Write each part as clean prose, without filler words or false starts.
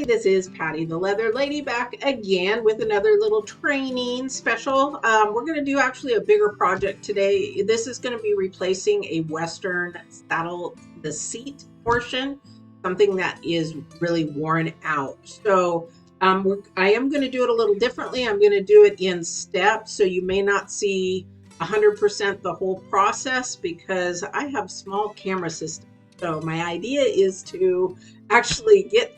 everybody, this is Patty the Leather Lady back again with another little training special. We're going to do actually a bigger project today. This is going to be replacing a Western saddle, the seat portion, something that is really worn out. So I am going to do it a little differently. I'm going to do it in steps, so you may not see 100% the whole process because I have small camera systems. So my idea is to actually get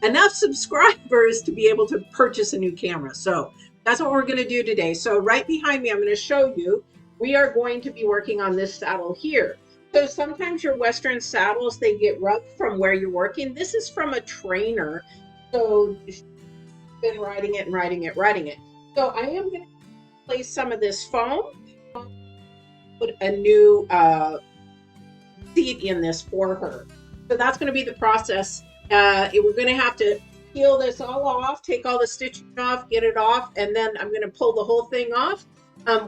enough subscribers to be able to purchase a new camera. So that's what we're going to do today. So right behind me, I'm going to show you, we are going to be working on this saddle here. So sometimes your Western saddles, they get rough from where you're working. This is from a trainer. So you've been riding it and riding it. So I am going to place some of this foam, put a new seat in this for her. So that's going to be the process. We're going to have to peel this all off, take all the stitching off, get it off, and then I'm going to pull the whole thing off.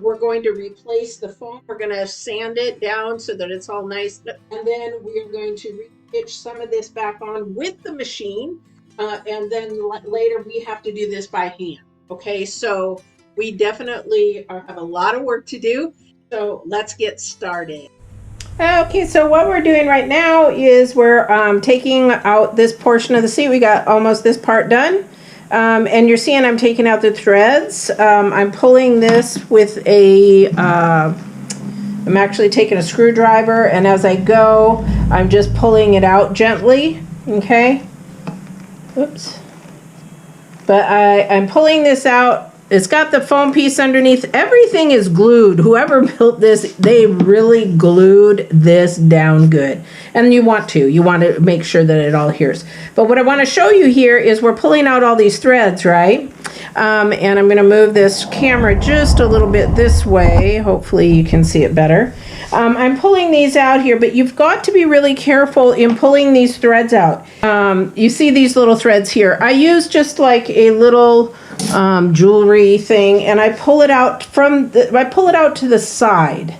We're going to replace the foam. We're going to sand it down so that it's all nice. And then we're going to re-stitch some of this back on with the machine. And then later we have to do this by hand. Okay, so we definitely have a lot of work to do. So let's get started. Okay, so what we're doing right now is we're taking out this portion of the seat. We got almost this part done. And you're seeing I'm taking out the threads. I'm pulling this with I'm actually taking a screwdriver, and as I go, I'm just pulling it out gently, okay? Oops. But I'm pulling this out. It's got the foam piece underneath. Everything is glued. Whoever built this, they really glued this down good. And you want to make sure that it all adheres. But what I want to show you here is we're pulling out all these threads, right? And I'm going to move this camera just a little bit this way. Hopefully you can see it better. I'm pulling these out here, but you've got to be really careful in pulling these threads out. You see these little threads here. I use just like a little jewelry thing, and I pull it out to the side.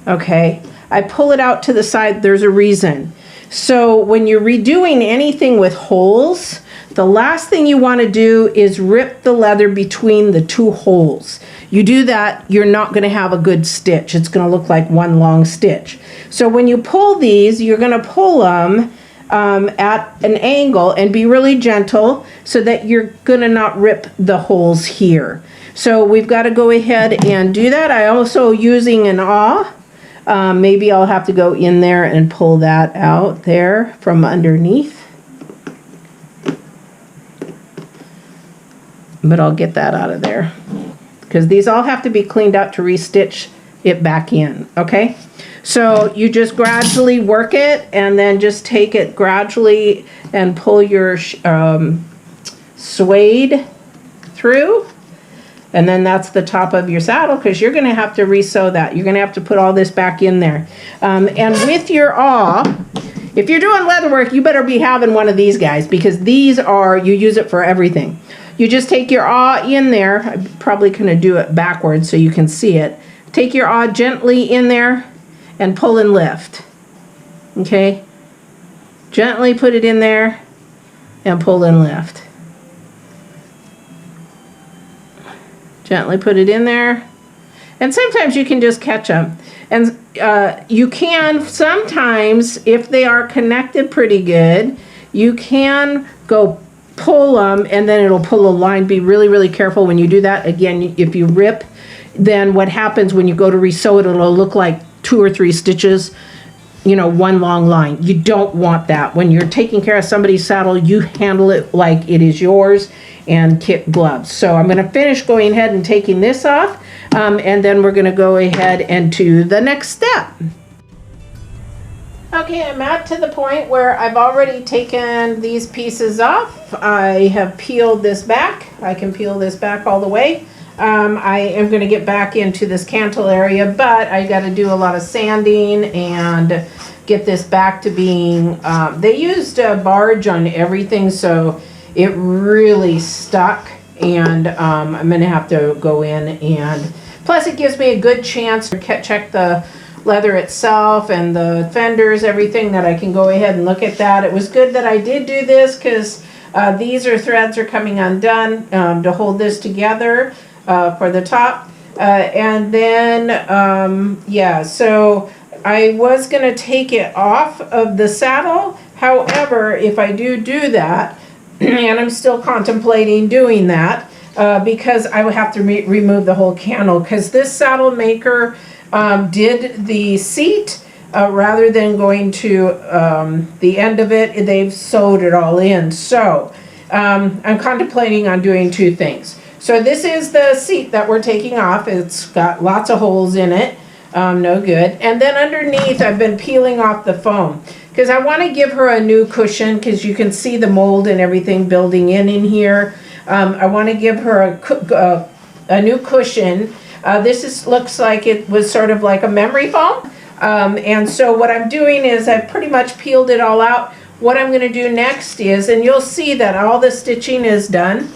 Okay, I pull it out to the side. There's a reason. So when you're redoing anything with holes, the last thing you want to do is rip the leather between the two holes. You do that, you're not going to have a good stitch. It's going to look like one long stitch. So when you pull these, you're going to pull them at an angle and be really gentle so that you're going to not rip the holes here. So we've got to go ahead and do that. I also using an awl. Maybe I'll have to go in there and pull that out there from underneath. But I'll get that out of there because these all have to be cleaned up to restitch it back in, okay? So you just gradually work it and then just take it gradually and pull your suede through. And then that's the top of your saddle because you're going to have to re-sew that. You're going to have to put all this back in there. And with your awl, if you're doing leather work, you better be having one of these guys because these are, you use it for everything. You just take your awl in there. I'm probably going to do it backwards so you can see it. Take your awl gently in there and pull and lift. Okay? Gently put it in there and pull and lift. Gently put it in there. And sometimes you can just catch them. And you can sometimes, if they are connected pretty good, you can go pull them and then it'll pull a line. Be really, really careful when you do that. Again, if you rip, then what happens when you go to re-sew it, it'll look like 2 or 3 stitches, one long line. You don't want that. When you're taking care of somebody's saddle, you handle it like it is yours and kit gloves. So I'm going to finish going ahead and taking this off, and then we're going to go ahead and do the next step. Okay, I'm at to the point where I've already taken these pieces off. I have peeled this back. I can peel this back all the way. I am going to get back into this cantle area, but I got to do a lot of sanding and get this back to being, they used a barge on everything, so it really stuck, and I'm going to have to go in, and plus it gives me a good chance to check the leather itself and the fenders, everything, that I can go ahead and look at that. It was good that I did do this because These are threads are coming undone to hold this together for the top. And then, yeah, so I was going to take it off of the saddle. However, if I do that, and I'm still contemplating doing that, because I would have to remove the whole cantle, because this saddle maker did the seat rather than going to the end of it. They've sewed it all in. So I'm contemplating on doing two things. So this is the seat that we're taking off. It's got lots of holes in it. No good. And then underneath, I've been peeling off the foam because I want to give her a new cushion, because you can see the mold and everything building in here. I want to give her a new cushion. This looks like it was sort of like a memory foam. And so what I'm doing is I've pretty much peeled it all out. What I'm going to do next is, and you'll see that all the stitching is done,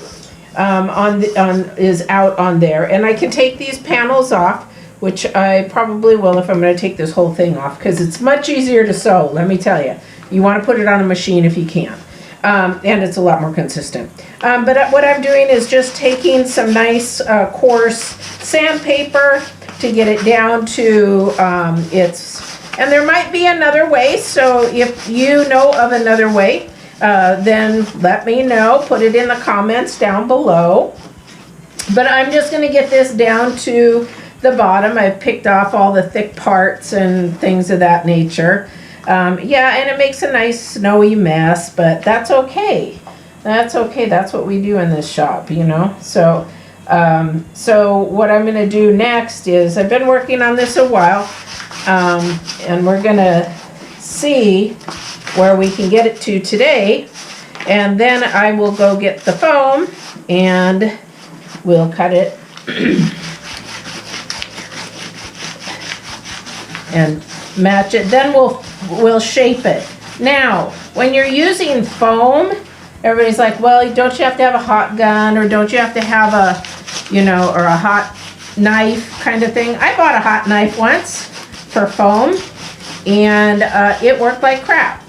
is out on there. And I can take these panels off, which I probably will if I'm going to take this whole thing off, because it's much easier to sew, let me tell you. You want to put it on a machine if you can. And it's a lot more consistent. But what I'm doing is just taking some nice coarse sandpaper to get it down to and there might be another way, so if you know of another way, then let me know, put it in the comments down below. But I'm just going to get this down to the bottom. I've picked off all the thick parts and things of that nature. Yeah, and it makes a nice snowy mess, but that's okay. That's okay. That's what we do in this shop, you know. So what I'm going to do next is, I've been working on this a while, and we're going to see where we can get it to today, and then I will go get the foam and we'll cut it and match it. Then we'll shape it. Now, when you're using foam, everybody's like, well, don't you have to have a hot gun, or don't you have to have a, you know, or a hot knife kind of thing? I bought a hot knife once for foam, and it worked like crap.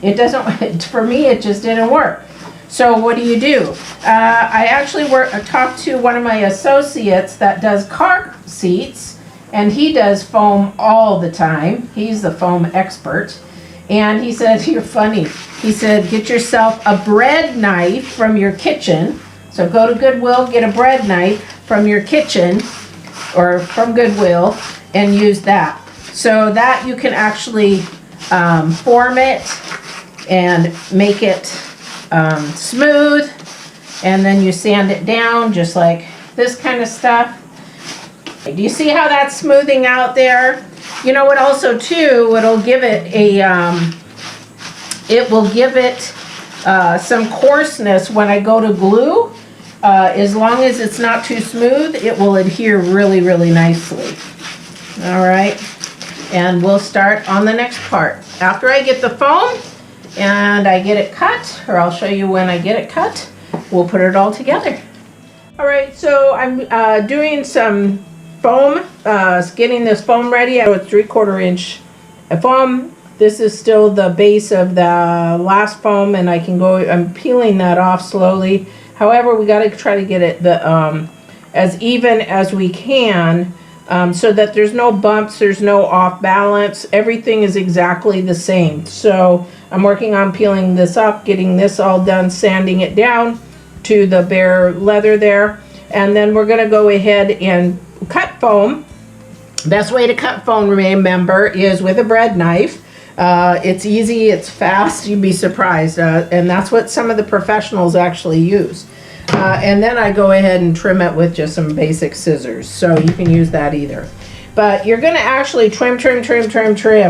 It doesn't, for me, it just didn't work. So what do? I actually talked to one of my associates that does car seats, and he does foam all the time. He's the foam expert. And he said, you're funny. He said, get yourself a bread knife from your kitchen. So go to Goodwill, get a bread knife from your kitchen or from Goodwill, and use that. So that you can actually form it and make it smooth. And then you sand it down just like this kind of stuff. Do you see how that's smoothing out there? You know what also too, it'll give it some coarseness when I go to glue. As long as it's not too smooth, it will adhere really, really nicely. All right, and we'll start on the next part. After I get the foam and I get it cut, or I'll show you when I get it cut, we'll put it all together. All right, so I'm doing some foam, getting this foam ready. I have a 3/4 inch foam. This is still the base of the last foam, and I'm peeling that off slowly. However, we got to try to get it as even as we can, so that there's no bumps, there's no off balance. Everything is exactly the same. So I'm working on peeling this up, getting this all done, sanding it down to the bare leather there, and then we're going to go ahead and cut foam. Best way to cut foam, remember, is with a bread knife. It's easy, it's fast, you'd be surprised, and that's what some of the professionals actually use. And then I go ahead and trim it with just some basic scissors, so you can use that either. But you're going to actually trim,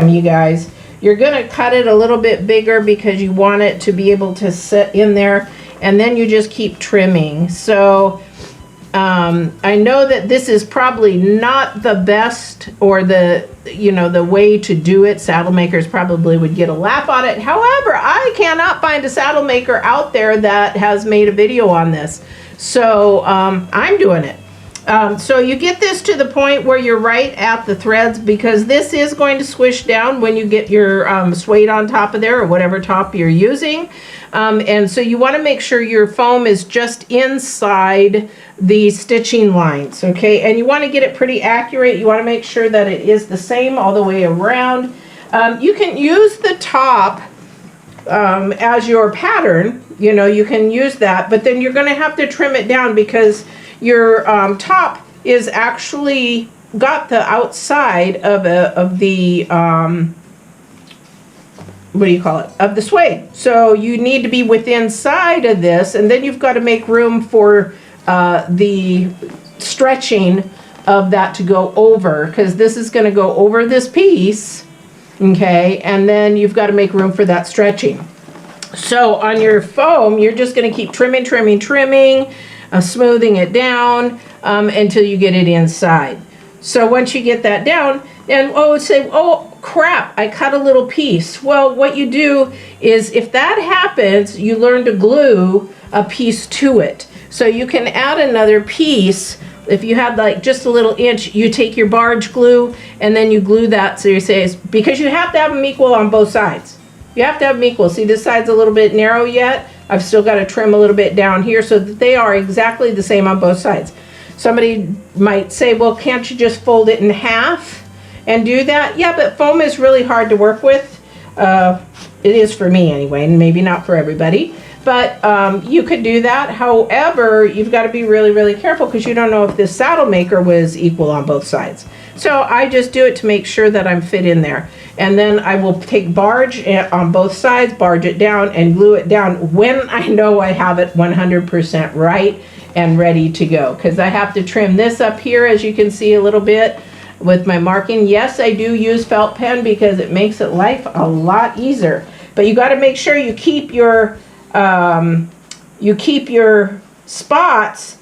you guys. You're going to cut it a little bit bigger because you want it to be able to sit in there, and then you just keep trimming. So I know that this is probably not the best, or the way to do it. Saddle makers probably would get a laugh on it. However, I cannot find a saddle maker out there that has made a video on this. So I'm doing it. So you get this to the point where you're right at the threads, because this is going to squish down when you get your suede on top of there, or whatever top you're using. And so you want to make sure your foam is just inside the stitching lines, okay? And you want to get it pretty accurate. You want to make sure that it is the same all the way around. You can use the top as your pattern, you know, you can use that, but then you're going to have to trim it down, because your top is actually got the outside of the what do you call it, of the suede. So you need to be within side of this, and then you've got to make room for the stretching of that to go over, because this is going to go over this piece, okay, and then you've got to make room for that stretching. So on your foam, you're just going to keep trimming, smoothing it down until you get it inside. So once you get that down, and say, oh crap, I cut a little piece. Well, what you do is, if that happens, you learn to glue a piece to it. So you can add another piece. If you had like just a little inch, you take your barge glue and then you glue that. So you say, because you have to have them equal on both sides. You have to have them equal. See, this side's a little bit narrow yet. I've still got to trim a little bit down here so that they are exactly the same on both sides. Somebody might say, well, can't you just fold it in half and do that? Yeah, but foam is really hard to work with. It is for me anyway, and maybe not for everybody. But you could do that. However, you've got to be really careful, because you don't know if this saddle maker was equal on both sides. So I just do it to make sure that I'm fit in there. And then I will take barge on both sides, barge it down, and glue it down when I know I have it 100% right and ready to go. Because I have to trim this up here, as you can see a little bit with my marking. Yes, I do use felt pen because it makes it life a lot easier. But you got to make sure you keep your spots.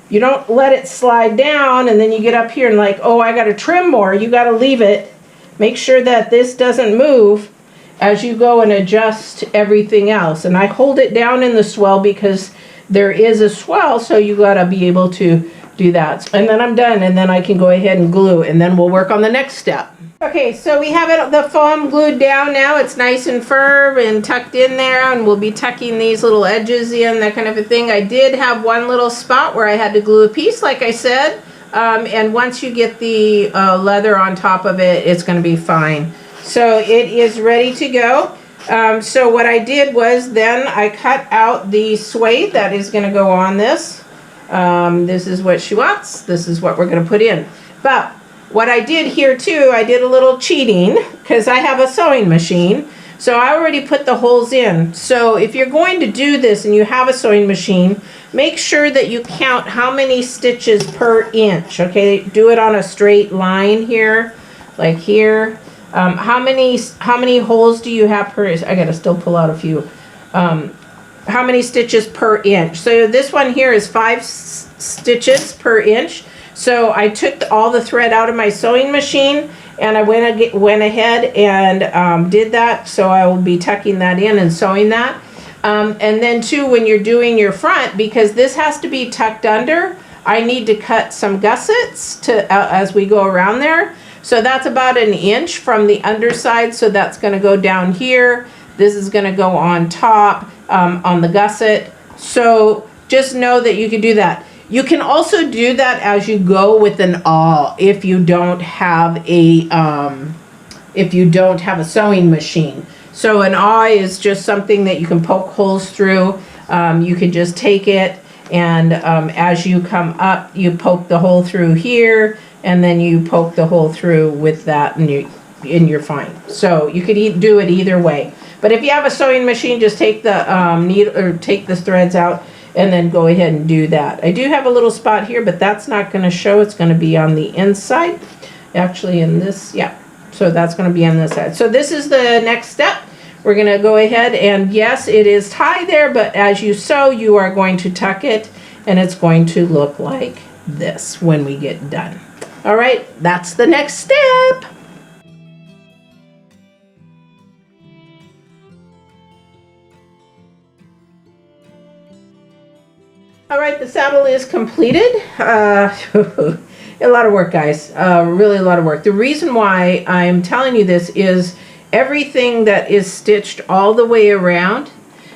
You don't let it slide down and then you get up here and like, oh, I got to trim more. You got to leave it. Make sure that this doesn't move as you go and adjust everything else. And I hold it down in the swell because there is a swell, so you got to be able to do that. And then I'm done, and then I can go ahead and glue, and then we'll work on the next step. Okay, so we have the foam glued down now. It's nice and firm and tucked in there, and we'll be tucking these little edges in, that kind of a thing. I did have one little spot where I had to glue a piece, like I said, and once you get the leather on top of it, it's going to be fine. So it is ready to go. So what I did was then I cut out the suede that is going to go on this. This is what she wants. This is what we're going to put in. But what I did here too, I did a little cheating because I have a sewing machine. So I already put the holes in. So if you're going to do this and you have a sewing machine, make sure that you count how many stitches per inch. Okay, do it on a straight line here, like here. How many holes do you have per? I gotta still pull out a few. How many stitches per inch? So this one here is 5 stitches per inch. So I took all the thread out of my sewing machine, and I went ahead and did that. So I will be tucking that in and sewing that. And then too, when you're doing your front, because this has to be tucked under, I need to cut some gussets to as we go around there. So that's about an inch from the underside. So that's going to go down here. This is going to go on top on the gusset. So just know that you can do that. You can also do that as you go with an awl if you don't have a sewing machine. So an awl is just something that you can poke holes through. You can just take it, and as you come up, you poke the hole through here, and then you poke the hole through with that, and you're fine. So you could do it either way. But if you have a sewing machine, just take the needle or take the threads out, and then go ahead and do that. I do have a little spot here, but that's not going to show. It's going to be on the inside. Actually in this, yeah. So that's going to be on this side. So this is the next step. We're going to go ahead and, yes, it is tied there, but as you sew, you are going to tuck it, and it's going to look like this when we get done. All right, that's the next step. All right, the saddle is completed. A lot of work, guys. Really a lot of work. The reason why I'm telling you this is everything that is stitched all the way around,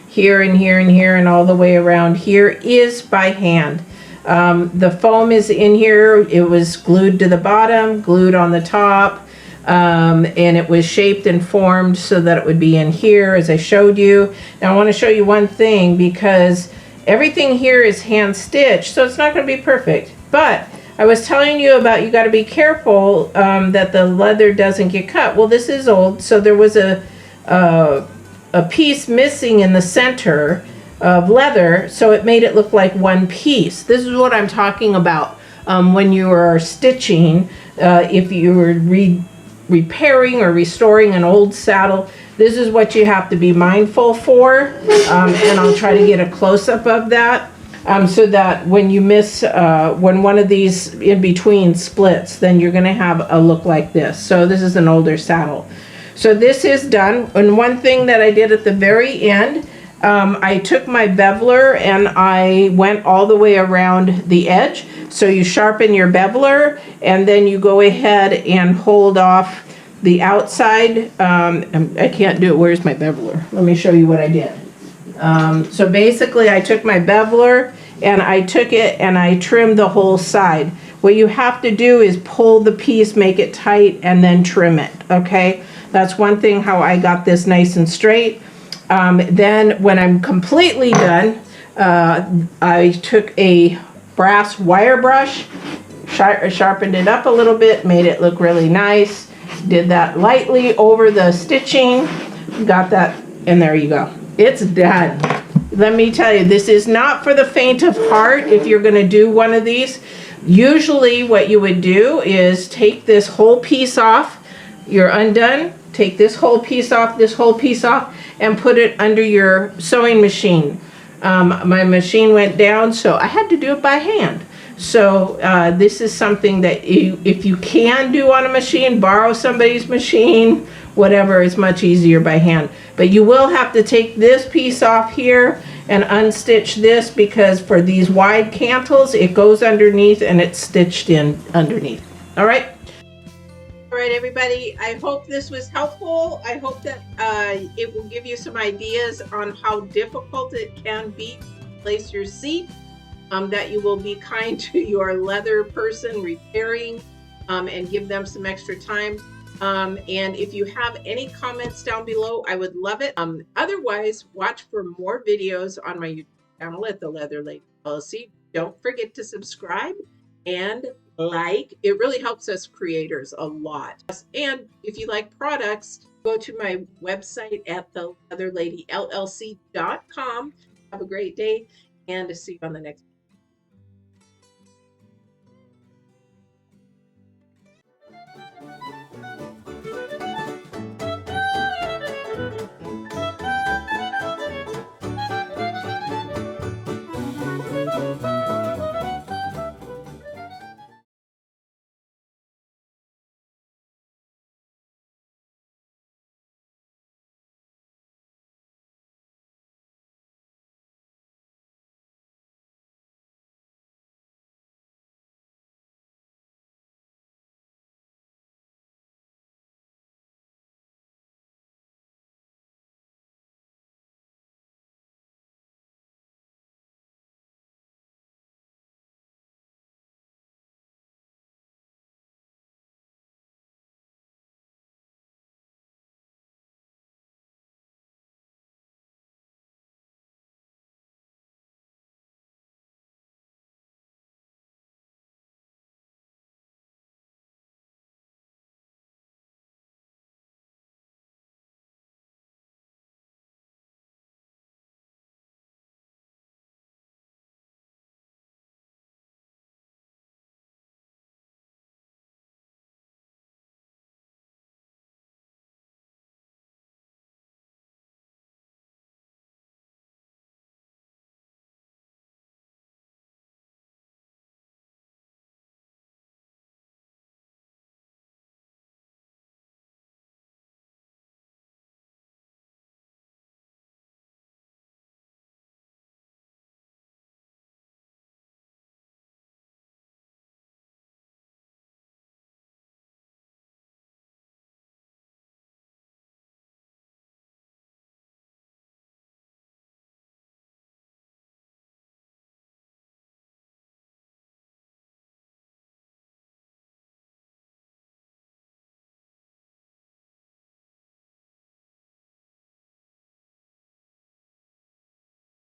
here and here and here and all the way around here, is by hand. The foam is in here. It was glued to the bottom, glued on the top, and it was shaped and formed so that it would be in here as I showed you. Now I want to show you one thing, because everything here is hand stitched, so it's not going to be perfect. But I was telling you about, you got to be careful that the leather doesn't get cut. Well, this is old, so there was a piece missing in the center of leather, so it made it look like one piece. This is what I'm talking about when you are stitching. If you were repairing or restoring an old saddle, this is what you have to be mindful for, and I'll try to get a close-up of that, so that when you miss, when one of these in between splits, then you're going to have a look like this. So this is an older saddle. So this is done. And one thing that I did at the very end, I took my beveler and I went all the way around the edge. So you sharpen your beveler and then you go ahead and hold off the outside. I can't do it. Where's my beveler? Let me show you what I did. So basically I took my beveler and I took it and I trimmed the whole side. What you have to do is pull the piece, make it tight, and then trim it, okay? That's one thing how I got this nice and straight. Then when I'm completely done, I took a brass wire brush, sharpened it up a little bit, made it look really nice, did that lightly over the stitching, got that, and there you go. It's done. Let me tell you, this is not for the faint of heart. If you're going to do one of these, usually what you would do is take this whole piece off. You're undone. Take this whole piece off, and put it under your sewing machine. My machine went down, so I had to do it by hand. So this is something that if you can do on a machine, borrow somebody's machine, whatever, is much easier by hand. But you will have to take this piece off here and unstitch this, because for these wide cantles, it goes underneath and it's stitched in underneath. All right? All right, everybody, I hope this was helpful. I hope that it will give you some ideas on how difficult it can be to place your seat, that you will be kind to your leather person repairing, and give them some extra time. And if you have any comments down below, I would love it. Otherwise, watch for more videos on my YouTube channel at The Leather Lady LLC. Don't forget to subscribe and like. It really helps us creators a lot. And if you like products, go to my website at theleatherladyllc.com. Have a great day, and see you on the next